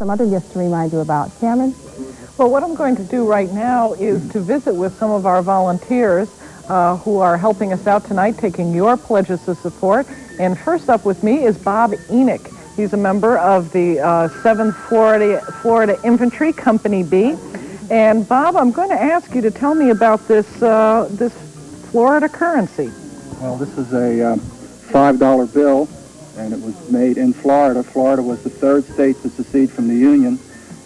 some other gifts to remind you about. Cameron? Well, what I'm going to do right now is to visit with some of our volunteers who are helping us out tonight, taking your pledges of support. And first up with me is Bob Enoch. He's a member of the 7th Florida Infantry, Company B. And Bob, I'm going to ask you to tell me about this Florida currency. Well, this is a $5 bill, and it was made in Florida. Florida was the third state to secede from the Union,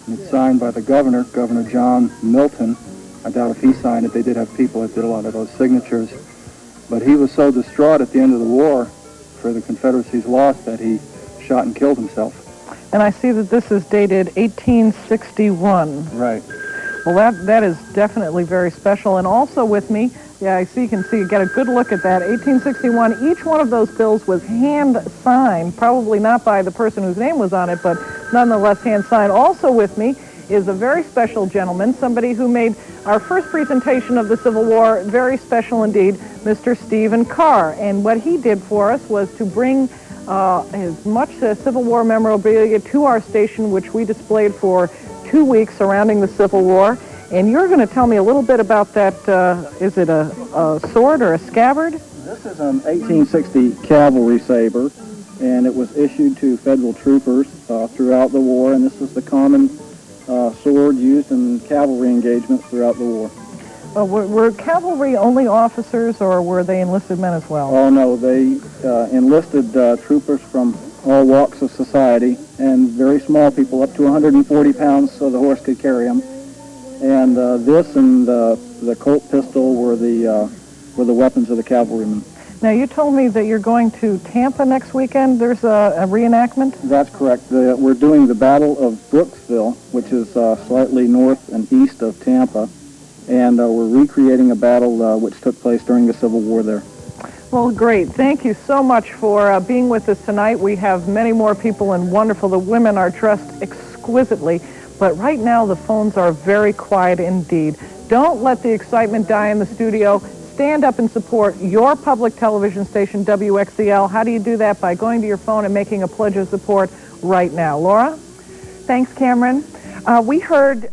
and it's signed by the governor, Governor John Milton. I doubt if he signed it. They did have people that did a lot of those signatures. But he was so distraught at the end of the war for the Confederacy's loss that he shot and killed himself. And I see that this is dated 1861. Right. Well, that is definitely very special. And also with me, yeah, I see, you can see, get a good look at that. 1861, each one of those bills was hand-signed, probably not by the person whose name was on it, but nonetheless hand-signed. Also with me is a very special gentleman, somebody who made our first presentation of the Civil War very special indeed, Mr. Stephen Carr. And what he did for us was to bring as much Civil War memorabilia to our station, which we displayed for 2 weeks surrounding the Civil War. And you're going to tell me a little bit about that. Is it a sword or a scabbard? This is an 1860 cavalry saber, and it was issued to federal troopers throughout the war, and this was the common sword used in cavalry engagements throughout the war. Were cavalry only officers, or were they enlisted men as well? Oh, no, they enlisted troopers from all walks of society, and very small people, up to 140 pounds, so the horse could carry them. And this and the Colt pistol were the weapons of the cavalrymen. Now, you told me that you're going to Tampa next weekend. There's a reenactment? That's correct. We're doing the Battle of Brooksville, which is slightly north and east of Tampa, and we're recreating a battle which took place during the Civil War there. Well, great. Thank you so much for being with us tonight. We have many more people, and wonderful. The women are dressed exquisitely, but right now the phones are very quiet indeed. Don't let the excitement die in the studio. Stand up and support your public television station, WXEL. How do you do that? By going to your phone and making a pledge of support right now. Laura? Thanks, Cameron. We heard